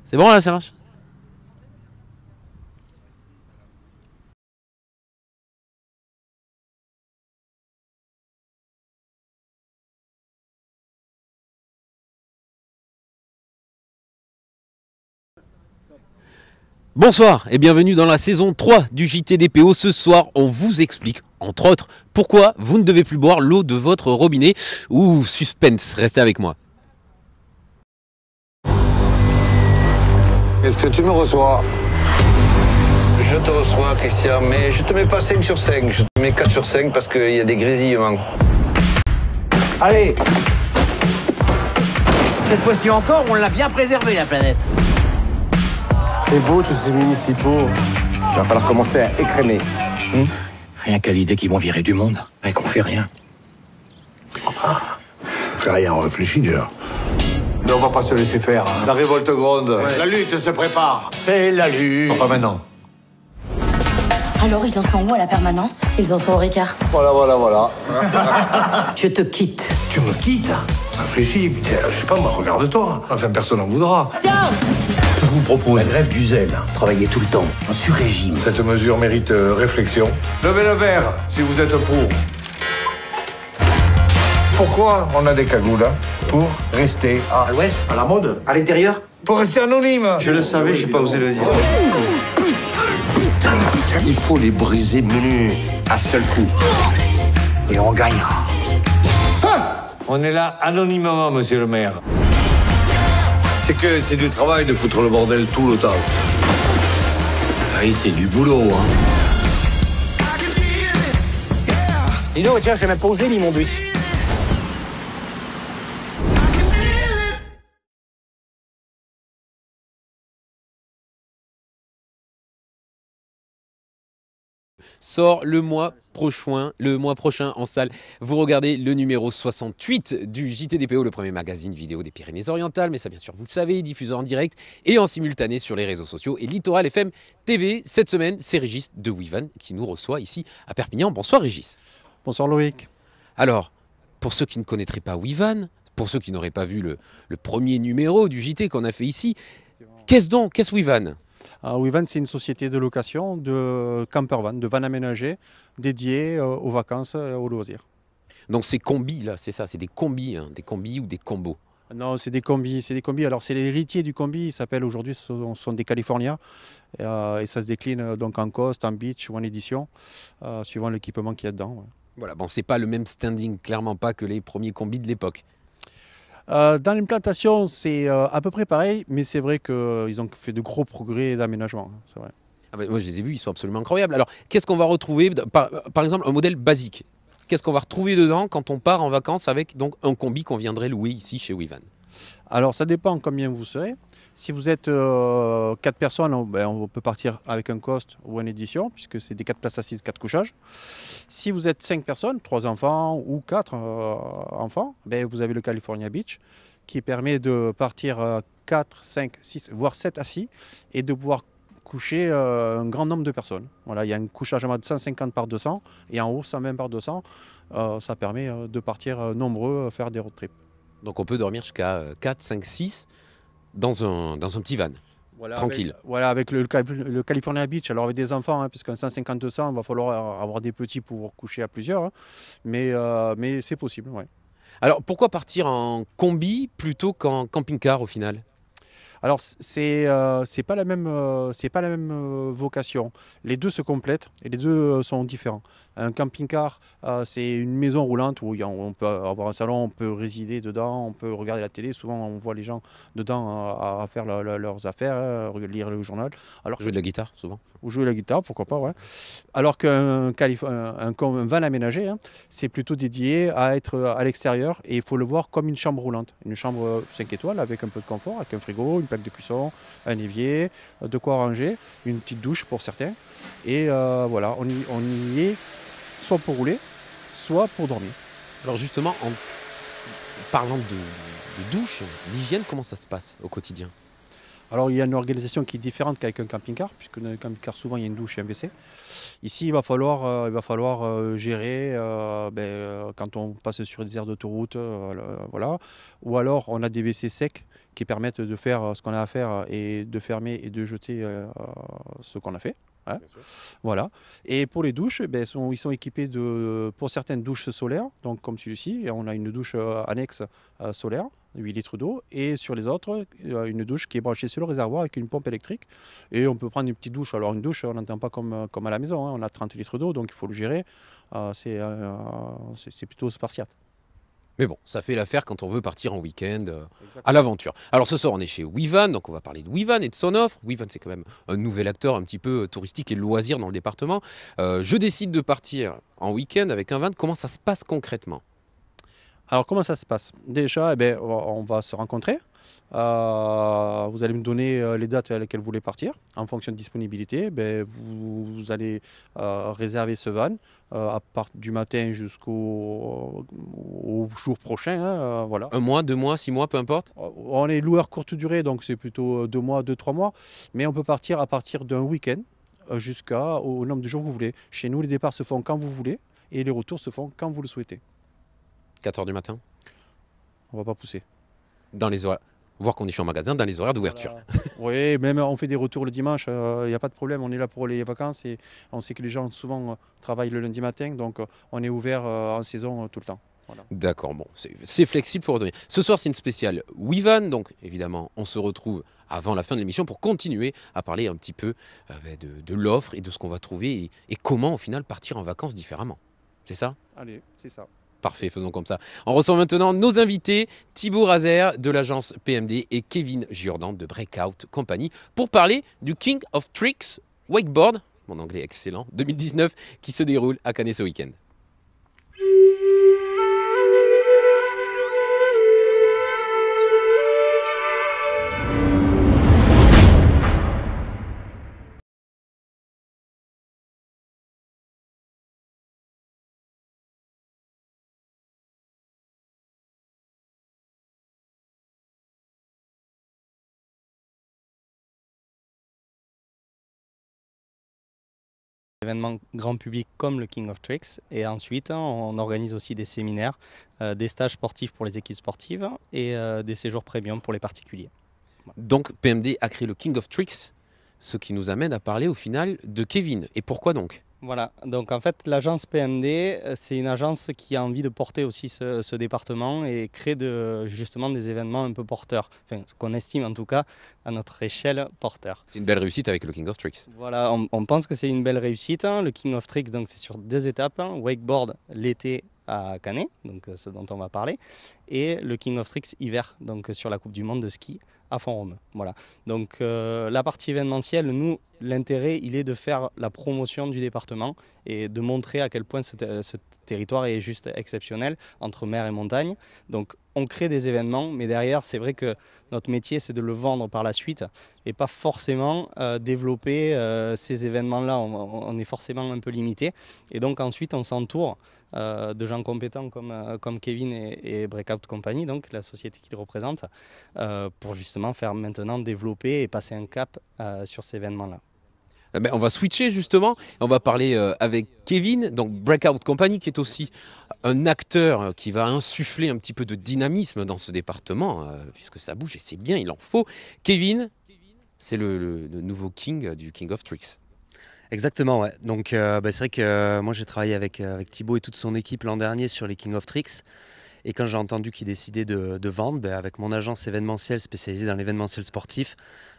C'est bon là, ça marche? Bonsoir et bienvenue dans la saison 3 du JT DPO. Ce soir, on vous explique, entre autres, pourquoi vous ne devez plus boire l'eau de votre robinet. Ouh, suspense, restez avec moi. Est-ce que tu me reçois? Je te reçois, Christian, mais je te mets pas 5 sur 5, je te mets 4 sur 5 parce qu'il y a des grésillements. Allez! Cette fois-ci encore, on l'a bien préservé, la planète. C'est beau tous ces municipaux. Il va falloir commencer à écrémer. Rien qu'à l'idée qu'ils vont virer du monde, et qu'on fait rien. On fait rien, on réfléchit déjà. Mais on va pas se laisser faire. Hein. La révolte gronde. Ouais. La lutte se prépare. C'est la lutte. Pas maintenant. Alors, ils en sont où à la permanence? Ils en sont au Ricard. Voilà. Je te quitte. Tu me quittes? Réfléchis, putain, je sais pas, moi, regarde-toi. Enfin, personne n'en voudra. Tiens! Je vous propose la grève du zèle. Travailler tout le temps, en sur-régime. Cette mesure mérite réflexion. Levez le verre, si vous êtes pour. Pourquoi on a des cagoules, hein? Pour rester À l'ouest, à la mode. à l'intérieur. Pour rester anonyme. Je le savais, j'ai pas osé le dire. Il faut les briser menus, à seul coup. Et on gagnera. On est là anonymement, monsieur le maire. C'est que c'est du travail de foutre le bordel tout le temps. Oui, c'est du boulot, hein. Dis donc, tiens, j'ai même pas osé ni mon bus. Sort le mois prochain en salle. Vous regardez le numéro 68 du JT DPO, le premier magazine vidéo des Pyrénées-Orientales, mais ça bien sûr vous le savez, diffusé en direct et en simultané sur les réseaux sociaux et Littoral FM TV. Cette semaine, c'est Régis de Wivan qui nous reçoit ici à Perpignan. Bonsoir Régis. Bonsoir Loïc. Alors, pour ceux qui ne connaîtraient pas Wivan, pour ceux qui n'auraient pas vu le premier numéro du JT qu'on a fait ici, qu'est-ce Wivan? Wivan, c'est une société de location de campervan, de van aménagés dédiés aux vacances et aux loisirs. Donc ces combis là, c'est ça, c'est des combis ou des combos? Non, c'est des combis, Alors c'est l'héritier du combi, ils s'appellent aujourd'hui, ce sont des California. Et ça se décline donc en coast, en beach ou en édition, suivant l'équipement qu'il y a dedans. Ouais. Voilà, bon, c'est pas le même standing, clairement pas que les premiers combis de l'époque. Dans l'implantation, c'est à peu près pareil, mais c'est vrai qu'ils ont fait de gros progrès d'aménagement. C'est vrai. Ah ben, moi, je les ai vus, ils sont absolument incroyables. Alors, qu'est-ce qu'on va retrouver, par exemple, un modèle basique? Qu'est-ce qu'on va retrouver dedans quand on part en vacances avec donc, un combi qu'on viendrait louer ici chez Wivan? Alors, ça dépend combien vous serez. Si vous êtes 4 personnes, on peut partir avec un coast ou une édition, puisque c'est des 4 places assises, 4 couchages. Si vous êtes 5 personnes, 3 enfants ou 4 enfants, vous avez le California Beach, qui permet de partir 4, 5, 6, voire 7 assis, et de pouvoir coucher un grand nombre de personnes. Voilà, il y a un couchage en mode 150 par 200, et en haut 120 par 200. Ça permet de partir nombreux, faire des road trips. Donc on peut dormir jusqu'à 4, 5, 6 dans un petit van, voilà, tranquille. Avec le California Beach, alors avec des enfants, puisqu'un 150-200, il va falloir avoir des petits pour coucher à plusieurs, hein, mais c'est possible. Ouais. Alors pourquoi partir en combi plutôt qu'en camping-car au final? Alors c'est pas la même vocation. Les deux se complètent et les deux sont différents. Un camping-car, c'est une maison roulante où on peut avoir un salon, on peut résider dedans, on peut regarder la télé. Souvent, on voit les gens dedans à faire leurs affaires, lire le journal. Alors, jouer de la guitare, souvent. Ou jouer de la guitare, pourquoi pas, ouais. Alors qu'un van aménagé, hein, c'est plutôt dédié à être à l'extérieur et il faut le voir comme une chambre roulante. Une chambre 5 étoiles avec un peu de confort, avec un frigo, une plaque de cuisson, un évier, de quoi ranger, une petite douche pour certains. Et voilà, on y est soit pour rouler, soit pour dormir. Alors justement, en parlant de douche, l'hygiène, comment ça se passe au quotidien? Alors il y a une organisation qui est différente qu'avec un camping-car, puisque dans un camping-car souvent il y a une douche et un WC. Ici il va falloir gérer quand on passe sur des aires d'autoroute, voilà. Ou alors on a des WC secs qui permettent de faire ce qu'on a à faire et de fermer et de jeter ce qu'on a fait. Hein. Voilà. Et pour les douches, ils sont équipés pour certaines douches solaires, donc comme celui-ci, on a une douche annexe solaire, 8 litres d'eau, et sur les autres, une douche qui est branchée sur le réservoir avec une pompe électrique. Et on peut prendre une petite douche. Alors une douche, on n'entend pas comme à la maison, hein. On a 30 litres d'eau, donc il faut le gérer. C'est plutôt spartiate. Mais bon, ça fait l'affaire quand on veut partir en week-end à l'aventure. Alors ce soir, on est chez Wivan, donc on va parler de Wivan et de son offre. Wivan, c'est quand même un nouvel acteur un petit peu touristique et loisir dans le département. Je décide de partir en week-end avec un van. Comment ça se passe concrètement? Alors comment ça se passe? Déjà, on va se rencontrer. Vous allez me donner les dates à lesquelles vous voulez partir. En fonction de disponibilité, vous allez réserver ce van à partir du matin jusqu'au jour prochain. Hein, voilà. 1 mois, 2 mois, 6 mois, peu importe? On est loueur courte durée, donc c'est plutôt 2 mois, 2-3 mois. Mais on peut partir à partir d'un week-end jusqu'au nombre de jours que vous voulez. Chez nous, les départs se font quand vous voulez et les retours se font quand vous le souhaitez. 4 h du matin? On va pas pousser. Dans les horaires, voir qu'on est en magasin, dans les horaires d'ouverture. Voilà. Oui, même on fait des retours le dimanche, il n'y a pas de problème. On est là pour les vacances et on sait que les gens souvent travaillent le lundi matin, donc on est ouvert en saison tout le temps. Voilà. D'accord, bon, c'est flexible, il faut retenir. Ce soir, c'est une spéciale Wivan, donc évidemment, on se retrouve avant la fin de l'émission pour continuer à parler un petit peu de l'offre et de ce qu'on va trouver et comment, au final, partir en vacances différemment. C'est ça? Allez, c'est ça. Parfait, faisons comme ça. On reçoit maintenant nos invités, Thibaut Razer de l'agence PMD et Kevin Giordan de Breakout Company pour parler du King of Tricks Wakeboard, mon anglais excellent, 2019 qui se déroule à Canet ce week-end. Événements grand public comme le King of Tricks, et ensuite on organise aussi des séminaires, des stages sportifs pour les équipes sportives et des séjours premium pour les particuliers. Donc PMD a créé le King of Tricks, ce qui nous amène à parler au final de Kevin. Et pourquoi donc? Voilà, donc en fait l'agence PMD, c'est une agence qui a envie de porter aussi ce département et créer justement des événements un peu porteurs, enfin ce qu'on estime en tout cas à notre échelle porteur. C'est une belle réussite avec le King of Tricks. Voilà, on pense que c'est une belle réussite. Le King of Tricks, donc c'est sur 2 étapes, wakeboard l'été à Canet, donc ce dont on va parler, et le King of Tricks hiver, donc sur la Coupe du Monde de ski à Font-Romeu. Voilà. Donc la partie événementielle, nous, l'intérêt, il est de faire la promotion du département et de montrer à quel point ce territoire est juste exceptionnel entre mer et montagne. Donc on crée des événements, mais derrière, c'est vrai que notre métier, c'est de le vendre par la suite et pas forcément développer ces événements-là. On est forcément un peu limité. Et donc ensuite, on s'entoure de gens compétents comme Kevin et Breakout Company, donc la société qu'il représente, pour justement faire maintenant développer et passer un cap sur ces événements-là. On va switcher justement, on va parler avec Kevin, donc Breakout Company, qui est aussi un acteur qui va insuffler un petit peu de dynamisme dans ce département, puisque ça bouge et c'est bien, il en faut. Kevin, c'est le nouveau king du King of Tricks. Exactement, ouais. Donc c'est vrai que moi j'ai travaillé avec Thibaut et toute son équipe l'an dernier sur les King of Tricks. Et quand j'ai entendu qu'il décidait de vendre, avec mon agence événementielle spécialisée dans l'événementiel sportif,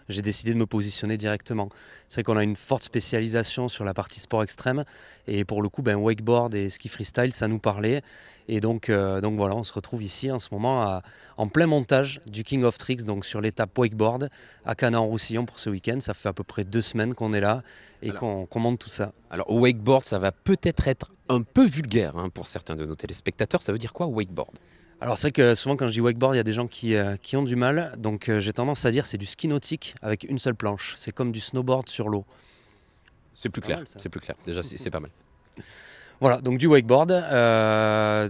j'ai décidé de me positionner directement. C'est vrai qu'on a une forte spécialisation sur la partie sport extrême. Et pour le coup, wakeboard et ski freestyle, ça nous parlait. Et donc voilà, on se retrouve ici en ce moment en plein montage du King of Tricks, donc sur l'étape wakeboard à Canet-en-Roussillon pour ce week-end. Ça fait à peu près 2 semaines qu'on est là et qu'on monte tout ça. Alors wakeboard, ça va peut-être être un peu vulgaire pour certains de nos téléspectateurs. Ça veut dire quoi, wakeboard? Alors c'est vrai que souvent quand je dis wakeboard, il y a des gens qui ont du mal. Donc j'ai tendance à dire c'est du ski nautique avec une seule planche. C'est comme du snowboard sur l'eau. C'est plus clair, c'est plus clair. Déjà, c'est pas mal. Voilà, donc du wakeboard.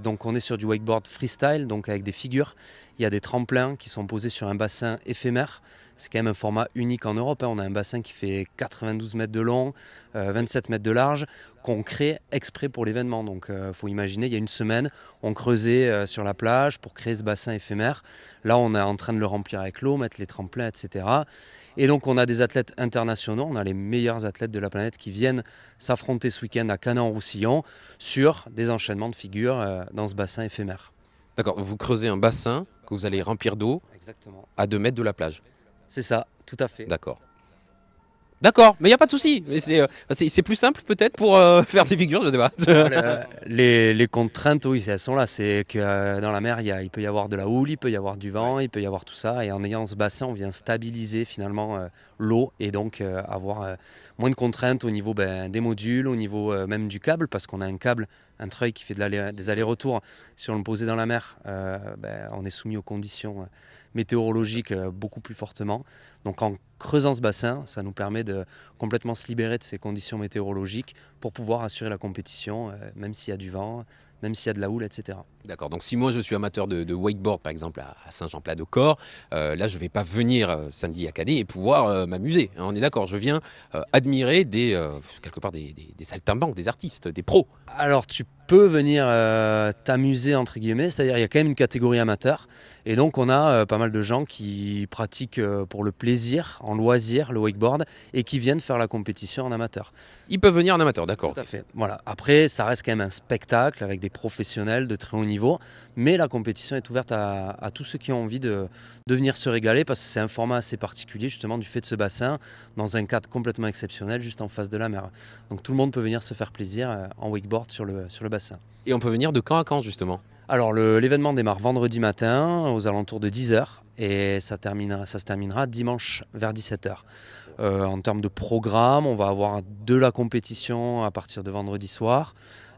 Donc on est sur du wakeboard freestyle, donc avec des figures. Il y a des tremplins qui sont posés sur un bassin éphémère. C'est quand même un format unique en Europe. On a un bassin qui fait 92 mètres de long, 27 mètres de large, qu'on crée exprès pour l'événement. Donc il faut imaginer, il y a une semaine, on creusait sur la plage pour créer ce bassin éphémère. Là, on est en train de le remplir avec l'eau, mettre les tremplins, etc. Et donc on a des athlètes internationaux, on a les meilleurs athlètes de la planète qui viennent s'affronter ce week-end à Canet-en-Roussillon sur des enchaînements de figures dans ce bassin éphémère. D'accord, vous creusez un bassin que vous allez remplir d'eau à 2 mètres de la plage. C'est ça, tout à fait. D'accord. D'accord, mais il n'y a pas de souci. C'est plus simple peut-être pour faire des figures, je sais pas. Les contraintes, oui, elles sont là. C'est que dans la mer, il peut y avoir de la houle, il peut y avoir du vent, il peut y avoir tout ça. Et en ayant ce bassin, on vient stabiliser finalement l'eau et donc avoir moins de contraintes au niveau des modules, au niveau même du câble, parce qu'on a un câble, un treuil qui fait des allers-retours. Si on le posait dans la mer, on est soumis aux conditions météorologiques beaucoup plus fortement. Donc en creusant ce bassin, ça nous permet de complètement se libérer de ces conditions météorologiques pour pouvoir assurer la compétition, même s'il y a du vent, même s'il y a de la houle, etc. D'accord, donc si moi je suis amateur de wakeboard par exemple à Saint-Jean-Plat-de-Corps, là je ne vais pas venir samedi à Canet et pouvoir m'amuser. On est d'accord, je viens admirer quelque part des saltimbanques, des artistes, des pros. Alors tu peux venir t'amuser entre guillemets, c'est-à-dire il y a quand même une catégorie amateur et donc on a pas mal de gens qui pratiquent pour le plaisir, en loisir, le wakeboard et qui viennent faire la compétition en amateur. Ils peuvent venir en amateur, d'accord. Tout à fait. Voilà. Après ça reste quand même un spectacle avec des professionnels de très haut niveau, mais la compétition est ouverte à tous ceux qui ont envie de venir se régaler parce que c'est un format assez particulier justement du fait de ce bassin dans un cadre complètement exceptionnel juste en face de la mer. Donc tout le monde peut venir se faire plaisir en wakeboard sur le bassin. Et on peut venir de quand à quand justement? Alors l'événement démarre vendredi matin aux alentours de 10h et ça se terminera dimanche vers 17h. En termes de programme, on va avoir de la compétition à partir de vendredi soir,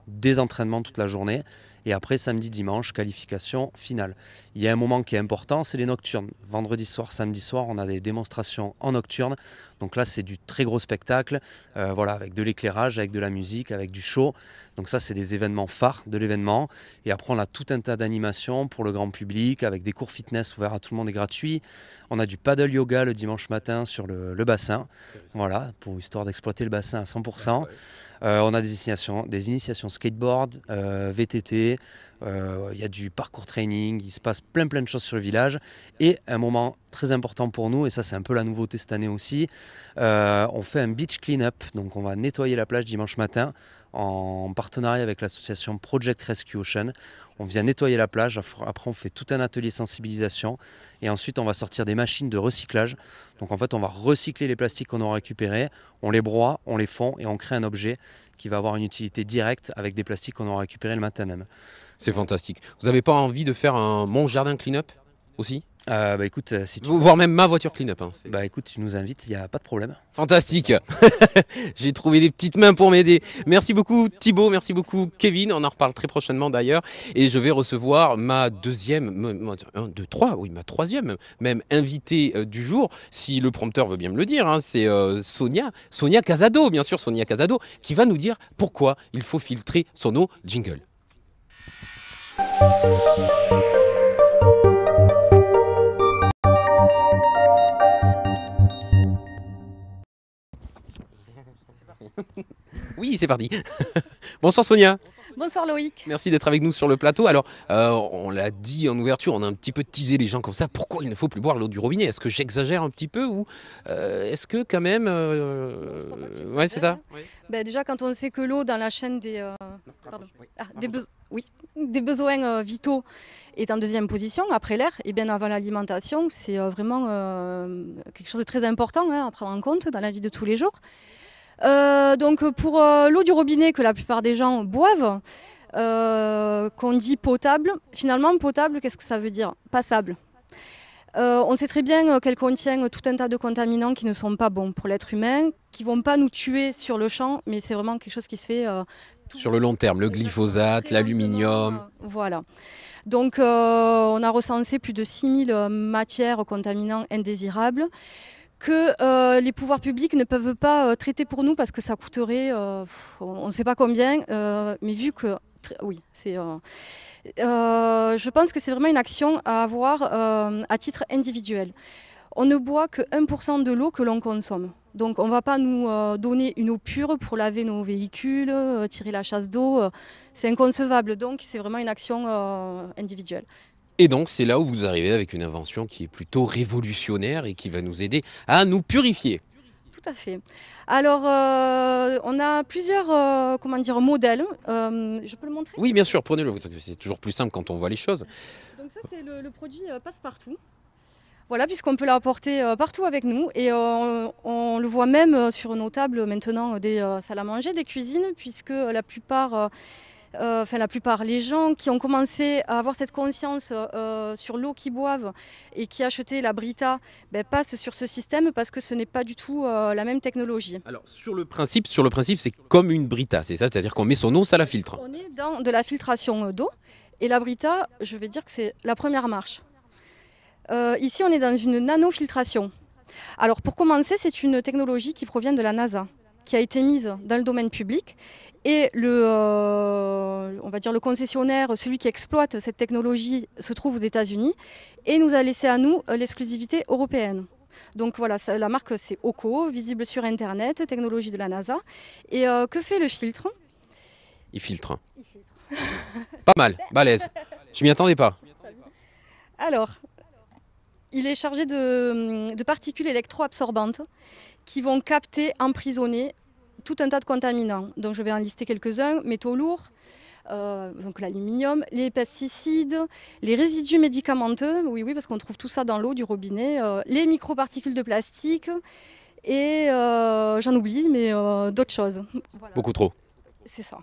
des entraînements toute la journée et après samedi, dimanche, qualification finale. Il y a un moment qui est important, c'est les nocturnes. Vendredi soir, samedi soir, on a des démonstrations en nocturne. Donc là, c'est du très gros spectacle, voilà, avec de l'éclairage, avec de la musique, avec du show. Donc ça, c'est des événements phares de l'événement. Et après, on a tout un tas d'animations pour le grand public, avec des cours fitness ouverts à tout le monde et gratuits. On a du paddle yoga le dimanche matin sur le bassin, voilà, pour histoire d'exploiter le bassin à 100%. On a des initiations skateboard, VTT, il y a du parcours training, il se passe plein de choses sur le village. Et un moment très important pour nous, et ça c'est un peu la nouveauté cette année aussi, on fait un beach clean-up, donc on va nettoyer la plage dimanche matin en partenariat avec l'association Project Rescue Ocean. On vient nettoyer la plage, après on fait tout un atelier sensibilisation et ensuite on va sortir des machines de recyclage. Donc en fait on va recycler les plastiques qu'on aura récupérés, on les broie, on les fond et on crée un objet qui va avoir une utilité directe avec des plastiques qu'on aura récupérés le matin même. C'est fantastique. Vous n'avez pas envie de faire mon jardin clean-up aussi? Écoute, si tu... Voire même ma voiture clean-up. Hein, écoute, tu nous invites, il n'y a pas de problème. Fantastique. J'ai trouvé des petites mains pour m'aider. Merci beaucoup Thibaut, merci beaucoup Kevin. On en reparle très prochainement d'ailleurs. Et je vais recevoir ma troisième même invitée du jour, si le prompteur veut bien me le dire. Hein, c'est Sonia Casado, bien sûr, Sonia Casado, qui va nous dire pourquoi il faut filtrer son eau. Jingle. Oui, c'est parti. Bonsoir Sonia. Bonsoir Loïc. Merci d'être avec nous sur le plateau. Alors, on l'a dit en ouverture, on a un petit peu teasé les gens comme ça. Pourquoi il ne faut plus boire l'eau du robinet? Est-ce que j'exagère un petit peu ou est-ce que quand même... Ouais, c'est ça. Oui. Déjà, quand on sait que l'eau dans la chaîne des besoins vitaux est en deuxième position après l'air et bien avant l'alimentation, c'est vraiment quelque chose de très important à prendre en compte dans la vie de tous les jours. Donc pour l'eau du robinet que la plupart des gens boivent, qu'on dit potable, finalement potable, qu'est-ce que ça veut dire? Passable. On sait très bien qu'elle contient tout un tas de contaminants qui ne sont pas bons pour l'être humain, qui ne vont pas nous tuer sur le champ, mais c'est vraiment quelque chose qui se fait... sur le long terme, le glyphosate, l'aluminium... Voilà. Donc on a recensé plus de 6000 matières contaminants indésirables que les pouvoirs publics ne peuvent pas traiter pour nous parce que ça coûterait, on ne sait pas combien, mais vu que, oui, c'est... je pense que c'est vraiment une action à avoir à titre individuel. On ne boit que 1% de l'eau que l'on consomme. Donc on ne va pas nous donner une eau pure pour laver nos véhicules, tirer la chasse d'eau. C'est inconcevable. Donc c'est vraiment une action individuelle. Et donc c'est là où vous arrivez avec une invention qui est plutôt révolutionnaire et qui va nous aider à nous purifier. Tout à fait. Alors on a plusieurs modèles. Je peux le montrer? Oui, bien sûr, prenez-le. C'est toujours plus simple quand on voit les choses. Donc ça c'est le produit passe-partout. Voilà, puisqu'on peut l'apporter partout avec nous et on le voit même sur nos tables maintenant des salles à manger, des cuisines, puisque la plupart, les gens qui ont commencé à avoir cette conscience sur l'eau qu'ils boivent et qui achetaient la Brita passent sur ce système parce que ce n'est pas du tout la même technologie. Alors sur le principe c'est comme une Brita, c'est ça? C'est-à-dire qu'on met son eau, ça la filtre. On est dans de la filtration d'eau et la Brita, je vais dire que c'est la première marche. Ici, on est dans une nanofiltration. Alors, pour commencer, c'est une technologie qui provient de la NASA, qui a été mise dans le domaine public. Et on va dire le concessionnaire, celui qui exploite cette technologie, se trouve aux États-Unis et nous a laissé à nous l'exclusivité européenne. Donc voilà, la marque c'est OCO, visible sur Internet, technologie de la NASA. Et que fait le filtre? Il filtre. Pas mal, balèze. Je m'y attendais pas. Alors, il est chargé de particules électro-absorbantes qui vont capter, emprisonner tout un tas de contaminants. Donc je vais en lister quelques-uns, métaux lourds, donc l'aluminium, les pesticides, les résidus médicamenteux, oui, parce qu'on trouve tout ça dans l'eau du robinet, les microparticules de plastique et j'en oublie, mais d'autres choses. Voilà. Beaucoup trop. C'est ça.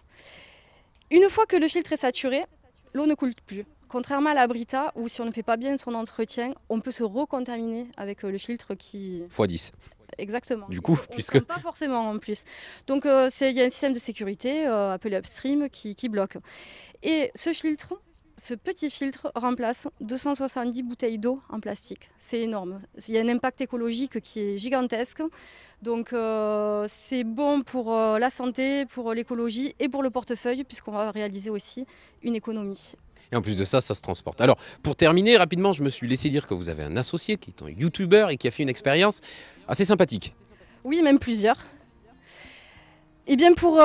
Une fois que le filtre est saturé, l'eau ne coule plus. Contrairement à la Brita, où si on ne fait pas bien son entretien, on peut se recontaminer avec le filtre qui... x10. Exactement. Du coup, puisque... Pas forcément en plus. Donc il y a un système de sécurité appelé Upstream qui bloque. Et ce filtre, ce petit filtre remplace 270 bouteilles d'eau en plastique. C'est énorme. Il y a un impact écologique qui est gigantesque. Donc c'est bon pour la santé, pour l'écologie et pour le portefeuille, puisqu'on va réaliser aussi une économie. Et en plus de ça, ça se transporte. Alors, pour terminer rapidement, je me suis laissé dire que vous avez un associé qui est un youtubeur et qui a fait une expérience assez sympathique. Oui, même plusieurs. Et bien pour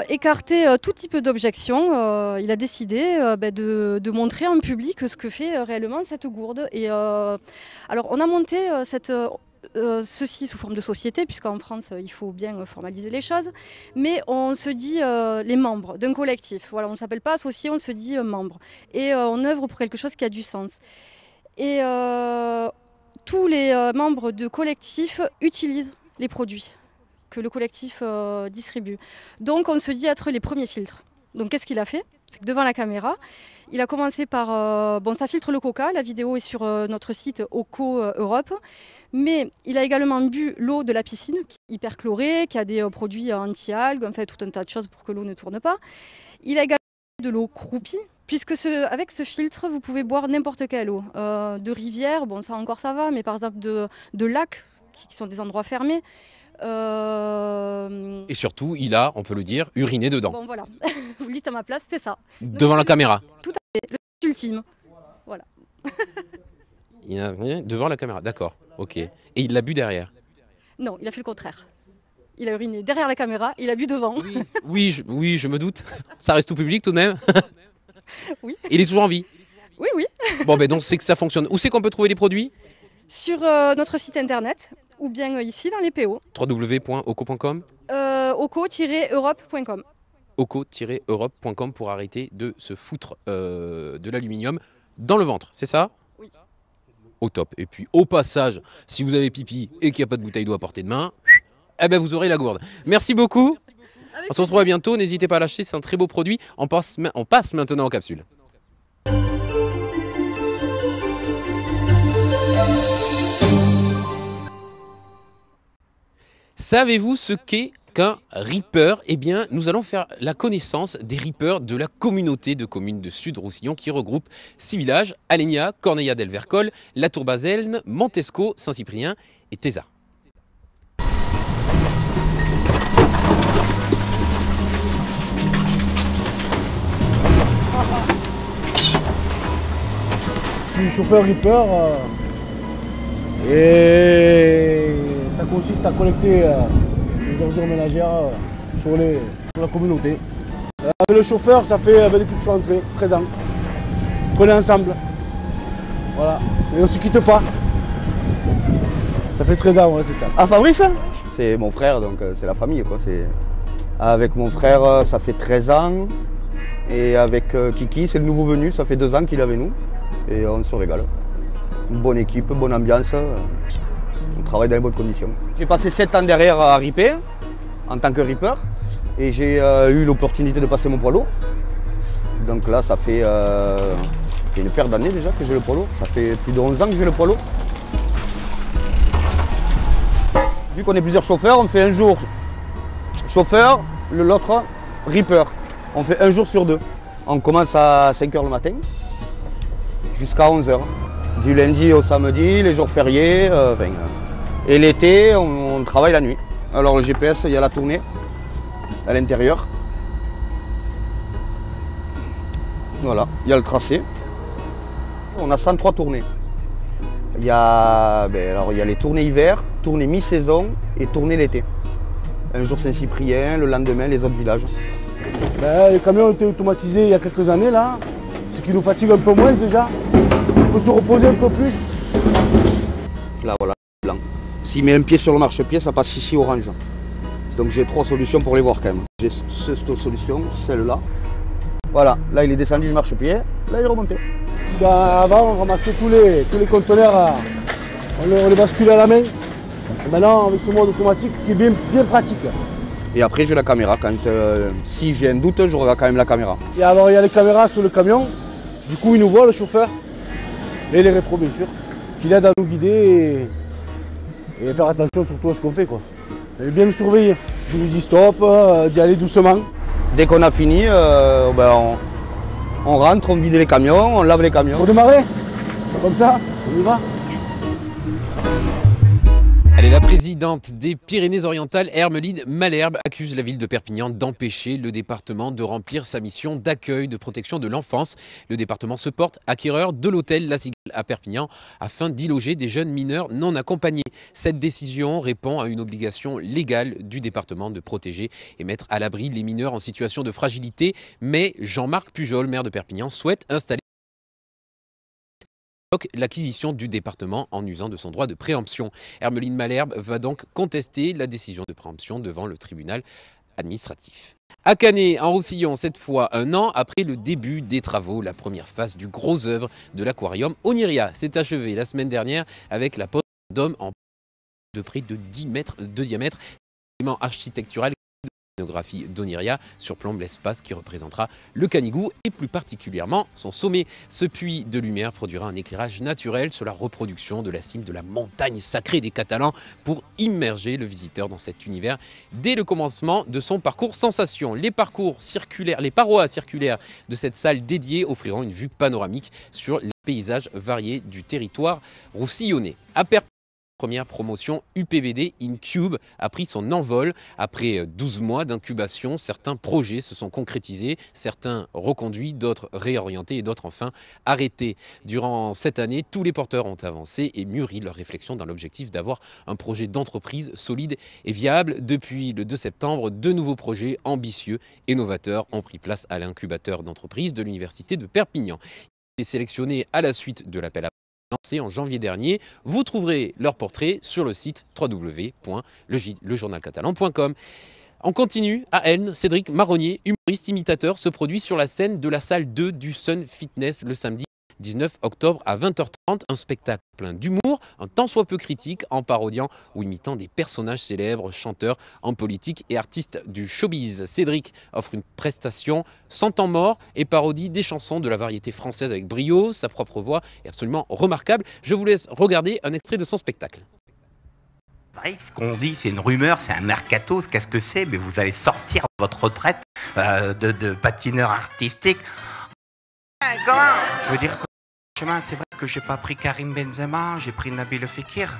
écarter tout type d'objection, il a décidé de montrer en public ce que fait réellement cette gourde. Et alors on a monté ceci sous forme de société, puisqu'en France il faut bien formaliser les choses, mais on se dit les membres d'un collectif. Voilà, on ne s'appelle pas associé, on se dit membre. Et on œuvre pour quelque chose qui a du sens. Et tous les membres de collectif utilisent les produits que le collectif distribue. Donc on se dit être les premiers filtres. Donc qu'est-ce qu'il a fait? C'est que devant la caméra, il a commencé par... ça filtre le coca, la vidéo est sur notre site OCO Europe, mais il a également bu l'eau de la piscine, qui est hyper chlorée, qui a des produits anti-algues, en fait tout un tas de choses pour que l'eau ne tourne pas. Il a également bu de l'eau croupie, puisque avec ce filtre, vous pouvez boire n'importe quelle eau. De rivière, bon ça encore ça va, mais par exemple de lacs, qui sont des endroits fermés. Et surtout, il a, on peut le dire, uriné dedans. Bon voilà, vous le dites à ma place, c'est ça. Devant la caméra. Tout à fait, le ultime. Voilà. Il a devant la caméra, d'accord, ok. Et il l'a bu derrière? Non, il a fait le contraire. Il a uriné derrière la caméra, il a bu devant. Oui, je me doute. Ça reste tout public tout de même. Oui. Il est toujours en vie? Oui, oui. Bon, ben donc c'est que ça fonctionne. Où c'est qu'on peut trouver les produits? Sur notre site internet ou bien ici dans les PO. www.oco.com oco-europe.com oco-europe.com pour arrêter de se foutre de l'aluminium dans le ventre, c'est ça? Oui. Au top. Et puis au passage, si vous avez pipi et qu'il n'y a pas de bouteille d'eau à portée de main, eh ben vous aurez la gourde. Merci beaucoup. On se retrouve à bientôt. N'hésitez pas à l'acheter, c'est un très beau produit. On passe maintenant aux capsules. Savez-vous ce qu'est qu'un Reaper? Eh bien, nous allons faire la connaissance des Reapers de la communauté de communes de Sud-Roussillon qui regroupe 6 villages, Alenia, Corneilla del Vercol, La Tour-Baselne, Montesco, Saint-Cyprien et Tézat. Je suis chauffeur Reaper et ça consiste à collecter les ordures ménagères sur la communauté. Avec le chauffeur, ça fait depuis que je suis rentré, 13 ans. On est ensemble. Voilà. Et on ne se quitte pas. Ça fait 13 ans, ouais, c'est ça. Ah, Fabrice, c'est mon frère, donc c'est la famille, quoi. Avec mon frère, ça fait 13 ans. Et avec Kiki, c'est le nouveau venu, ça fait 2 ans qu'il est avec nous. Et on se régale. Une bonne équipe, bonne ambiance. On travaille dans les bonnes conditions. J'ai passé 7 ans derrière à ripper, en tant que ripper. Et j'ai eu l'opportunité de passer mon poids lourd. Donc là, ça fait une paire d'années déjà que j'ai le poids lourd. Ça fait plus de 11 ans que j'ai le poids lourd. Vu qu'on est plusieurs chauffeurs, on fait un jour chauffeur, l'autre ripper. On fait un jour sur 2. On commence à 5 h le matin jusqu'à 11 h. Du lundi au samedi, les jours fériés. Et l'été, on travaille la nuit. Alors le GPS, il y a la tournée à l'intérieur. Voilà, il y a le tracé. On a 103 tournées. Il y a les tournées hiver, tournées mi-saison et tournées l'été. Un jour Saint-Cyprien, le lendemain les autres villages. Les camions ont été automatisés il y a quelques années là, ce qui nous fatigue un peu moins déjà. Il faut se reposer un peu plus. Là voilà, blanc. S'il met un pied sur le marchepied, ça passe ici orange. Donc j'ai 3 solutions pour les voir quand même. J'ai cette solution, celle-là. Voilà, là il est descendu du marchepied, là il est remonté. Avant on ramassait tous les conteneurs, on les basculait à la main. Et maintenant avec ce mode automatique qui est bien pratique. Et après j'ai la caméra, si j'ai un doute, je regarde quand même la caméra. Et alors il y a les caméras sur le camion, du coup il nous voit le chauffeur, et les rétros bien sûr, qui l'aident à nous guider et faire attention surtout à ce qu'on fait, quoi. Et bien nous surveiller. Je lui dis stop, d'y aller doucement. Dès qu'on a fini, on rentre, on vide les camions, on lave les camions. Pour démarrer, comme ça, on y va. Allez, la présidente des Pyrénées-Orientales, Hermeline Malherbe, accuse la ville de Perpignan d'empêcher le département de remplir sa mission d'accueil, de protection de l'enfance. Le département se porte acquéreur de l'hôtel La Cigale à Perpignan afin d'y loger des jeunes mineurs non accompagnés. Cette décision répond à une obligation légale du département de protéger et mettre à l'abri les mineurs en situation de fragilité. Mais Jean-Marc Pujol, maire de Perpignan, souhaite installer l'acquisition du département en usant de son droit de préemption. Hermeline Malherbe va donc contester la décision de préemption devant le tribunal administratif. À Canet, en Roussillon, cette fois 1 an après le début des travaux, la première phase du gros œuvre de l'aquarium Oniria s'est achevée la semaine dernière avec la pose d'hommes en de près de 10 mètres de diamètre. L'élément architectural de scénographie d'Oniria surplombe l'espace qui représentera le Canigou et plus particulièrement son sommet. Ce puits de lumière produira un éclairage naturel sur la reproduction de la cime de la montagne sacrée des Catalans pour immerger le visiteur dans cet univers dès le commencement de son parcours sensation. Les parois circulaires de cette salle dédiée offriront une vue panoramique sur les paysages variés du territoire roussillonnais. Première promotion UPVD InCube a pris son envol. Après 12 mois d'incubation, certains projets se sont concrétisés, certains reconduits, d'autres réorientés et d'autres enfin arrêtés. Durant cette année, tous les porteurs ont avancé et mûri leur réflexion dans l'objectif d'avoir un projet d'entreprise solide et viable. Depuis le 2 septembre, 2 nouveaux projets ambitieux et novateurs ont pris place à l'incubateur d'entreprise de l'Université de Perpignan. Ils ont été sélectionnés à la suite de l'appel à lancé en janvier dernier. Vous trouverez leur portrait sur le site www.lejournalcatalan.com. On continue à Elne. Cédric Marronnier, humoriste imitateur, se produit sur la scène de la salle 2 du Sun Fitness le samedi 19 octobre à 20h30. Un spectacle plein d'humour, un tant soit peu critique, en parodiant ou imitant des personnages célèbres, chanteurs, hommes politiques et artistes du showbiz. Cédric offre une prestation sans temps mort et parodie des chansons de la variété française avec brio. Sa propre voix est absolument remarquable. Je vous laisse regarder un extrait de son spectacle. Ce qu'on dit, c'est une rumeur, c'est un mercato. Qu'est-ce que c'est? Mais vous allez sortir de votre retraite de patineur artistique. Comment? Je veux dire que chemin, c'est vrai que j'ai pas pris Karim Benzema, j'ai pris Nabil Fekir.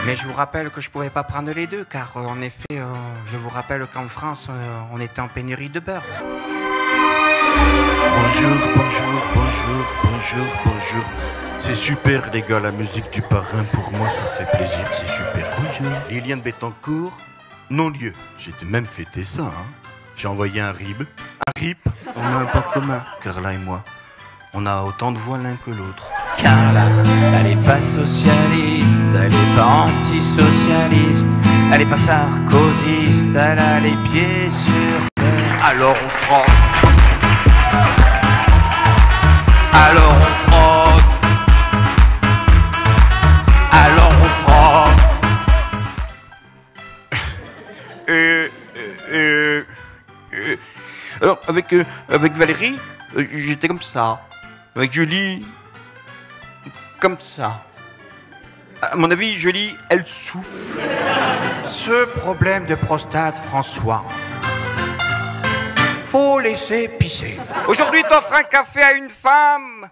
Mais je vous rappelle que je pouvais pas prendre les deux, car en effet, je vous rappelle qu'en France, on était en pénurie de beurre. Bonjour, bonjour, bonjour, bonjour. bonjour, bonjour. C'est super les gars, la musique du parrain, pour moi ça fait plaisir, c'est super. Bonjour. Liliane Bettencourt, non-lieu. J'ai même fêté ça, hein. J'ai envoyé un RIB. Un RIP, on a un point commun, Carla et moi. On a autant de voix l'un que l'autre. Carla, elle est pas socialiste, elle est pas antisocialiste, elle est pas sarkozyste, elle a les pieds sur terre. Alors on frotte. Alors on frotte. Alors on frotte. Alors avec Valérie, j'étais comme ça. Avec Julie, comme ça. À mon avis, Julie, elle souffle. Ce problème de prostate, François, faut laisser pisser. Aujourd'hui, t'offres un café à une femme,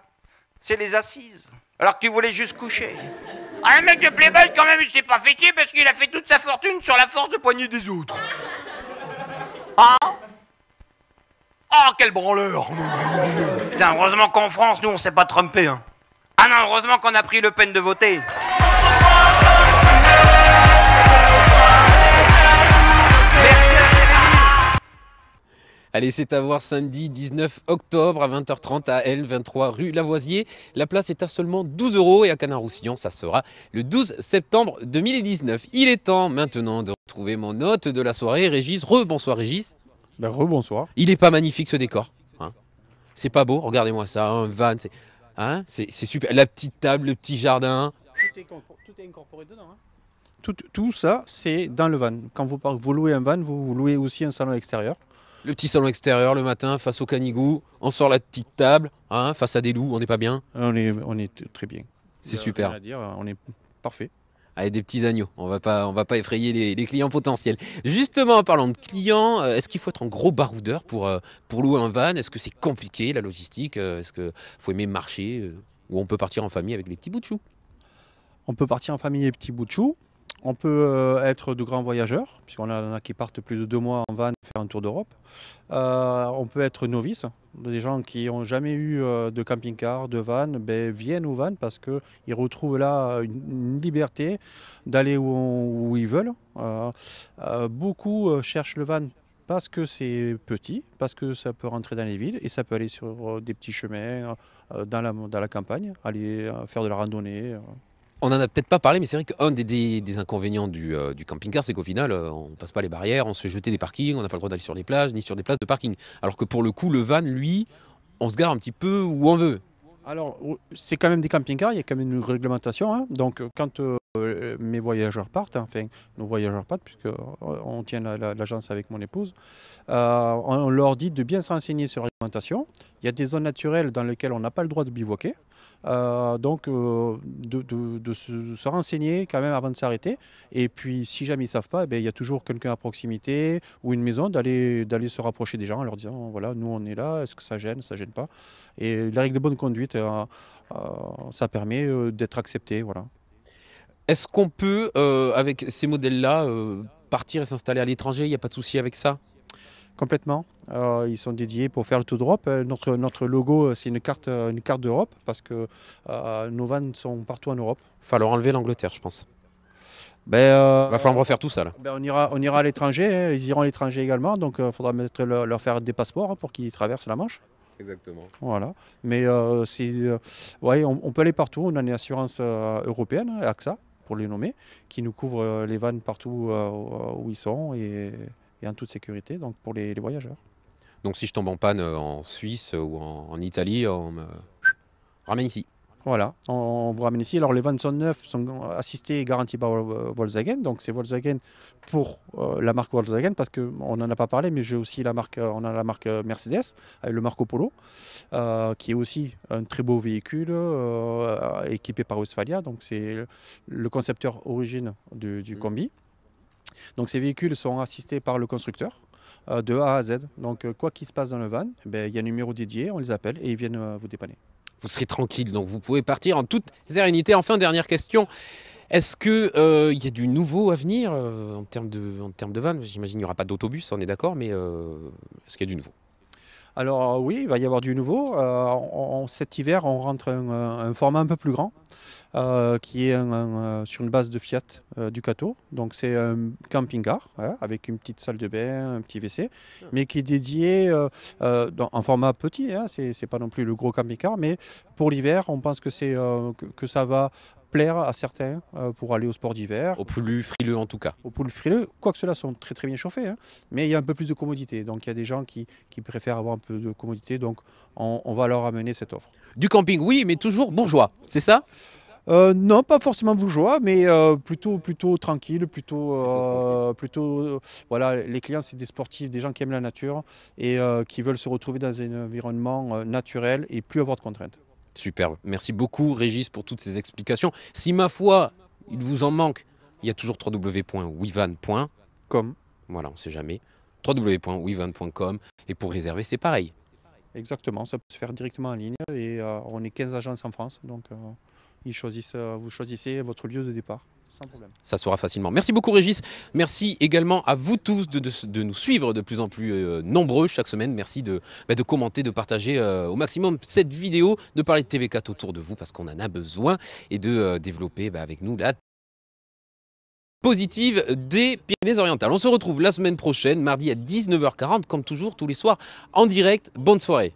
c'est les assises. Alors que tu voulais juste coucher. Ah, un mec de Playboy, quand même, il s'est pas fait chier parce qu'il a fait toute sa fortune sur la force de poignée des autres. Hein? Oh, quel branleur! Putain, heureusement qu'en France, nous, on s'est pas trompé, hein. Ah non, heureusement qu'on a pris Le Pen de voter. Allez, c'est à voir samedi 19 octobre à 20h30 à L23 rue Lavoisier. La place est à seulement 12 € et à Canard-Roussillon, ça sera le 12 septembre 2019. Il est temps maintenant de retrouver mon hôte de la soirée, Régis. Rebonsoir Régis. Ben, rebonsoir. Il est pas magnifique ce décor, hein. C'est pas beau, regardez-moi ça, un van, c'est super. La petite table, le petit jardin. Tout est incorporé dedans. Hein. Tout ça, c'est dans le van. Quand vous louez un van, vous louez aussi un salon extérieur. Le petit salon extérieur le matin face au canigou, on sort la petite table, hein, face à des loups, on n'est pas bien? On est très bien. C'est super. Rien à dire, on est parfait. Avec des petits agneaux, on va pas effrayer les clients potentiels. Justement, en parlant de clients, est-ce qu'il faut être un gros baroudeur pour louer un van? Est-ce que c'est compliqué la logistique? Est-ce qu'il faut aimer marcher? Ou on peut partir en famille avec les petits bouts de chou? On peut partir en famille avec les petits bouts de chou. On peut être de grands voyageurs, puisqu'on en a qui partent plus de 2 mois en van faire un tour d'Europe. On peut être novice, des gens qui n'ont jamais eu de camping-car, de van, viennent au van parce qu'ils retrouvent là une liberté d'aller où ils veulent. Beaucoup cherchent le van parce que c'est petit, parce que ça peut rentrer dans les villes et ça peut aller sur des petits chemins dans la campagne, aller faire de la randonnée. On n'en a peut-être pas parlé, mais c'est vrai qu'un des inconvénients du camping-car, c'est qu'au final, on ne passe pas les barrières, on se fait jeter des parkings, on n'a pas le droit d'aller sur les plages, ni sur des places de parking. Alors que pour le coup, le van, lui, on se gare un petit peu où on veut. Alors, c'est quand même des camping-cars, il y a quand même une réglementation. Hein. Donc, quand mes voyageurs partent, enfin, nos voyageurs partent, puisqu'on tient l'agence avec mon épouse, on leur dit de bien se renseigner sur la réglementation. Il y a des zones naturelles dans lesquelles on n'a pas le droit de bivouaquer. Donc de se renseigner quand même avant de s'arrêter, et puis si jamais ils ne savent pas, il y a toujours quelqu'un à proximité ou une maison d'aller se rapprocher des gens en leur disant voilà, nous on est là, est-ce que ça gêne pas, et la règle de bonne conduite, ça permet d'être accepté, voilà. Est-ce qu'on peut avec ces modèles-là partir et s'installer à l'étranger? Il n'y a pas de souci avec ça? Complètement. Ils sont dédiés pour faire le tour d'Europe. Notre logo, c'est une carte d'Europe parce que nos vannes sont partout en Europe. Il va falloir enlever l'Angleterre, je pense. Il va falloir me refaire tout ça. Là. On ira à l'étranger, hein. Ils iront à l'étranger également, donc il faudra leur faire des passeports, hein, pour qu'ils traversent la Manche. Exactement. Voilà. Mais ouais, on peut aller partout. On a une assurance européenne, AXA, pour les nommer, qui nous couvre les vannes partout où ils sont et en toute sécurité, donc pour les voyageurs. Donc si je tombe en panne en Suisse ou en Italie, on me ramène ici. Voilà, on vous ramène ici. Alors les vannes sont neufs, sont assistés et garantis par Volkswagen. Donc c'est Volkswagen pour la marque Volkswagen, parce qu'on n'en a pas parlé, mais j'ai aussi on a la marque Mercedes, avec le Marco Polo, qui est aussi un très beau véhicule équipé par Westphalia. Donc c'est le concepteur origine du combi. Donc ces véhicules sont assistés par le constructeur de A à Z. Donc quoi qu'il se passe dans le van, il y a un numéro dédié, on les appelle et ils viennent vous dépanner. Vous serez tranquille, donc vous pouvez partir en toute sérénité. Enfin, dernière question, est-ce qu'il y a du nouveau à venir en termes de van? J'imagine qu'il n'y aura pas d'autobus, on est d'accord, mais est-ce qu'il y a du nouveau? Alors oui, il va y avoir du nouveau. Cet hiver, on rentre un format un peu plus grand, qui est sur une base de Fiat Ducato. Donc c'est un camping-car avec une petite salle de bain, un petit WC, mais qui est dédié en format petit. C'est pas non plus le gros camping-car, mais pour l'hiver, on pense que ça va plaire à certains pour aller au sport d'hiver. Au plus frileux en tout cas. Au plus frileux, quoique ceux-là sont très très bien chauffés, mais il y a un peu plus de commodité. Donc il y a des gens qui préfèrent avoir un peu de commodité, donc on va leur amener cette offre. Du camping, oui, mais toujours bourgeois, c'est ça? Non, pas forcément bourgeois, mais plutôt tranquille, voilà, les clients c'est des sportifs, des gens qui aiment la nature et qui veulent se retrouver dans un environnement naturel et plus avoir de contraintes. Superbe. Merci beaucoup Régis pour toutes ces explications. Si ma foi, il vous en manque, il y a toujours www.wivan.com. Voilà, on ne sait jamais. www.wivan.com. Et pour réserver, c'est pareil. Exactement, ça peut se faire directement en ligne. Et on est 15 agences en France, donc vous choisissez votre lieu de départ. Sans problème. Ça sera facilement. Merci beaucoup Régis. Merci également à vous tous de nous suivre de plus en plus nombreux chaque semaine. Merci de commenter, de partager au maximum cette vidéo, de parler de TV4 autour de vous parce qu'on en a besoin et de développer avec nous la positive des Pyrénées-Orientales. On se retrouve la semaine prochaine, mardi à 19h40, comme toujours, tous les soirs en direct. Bonne soirée.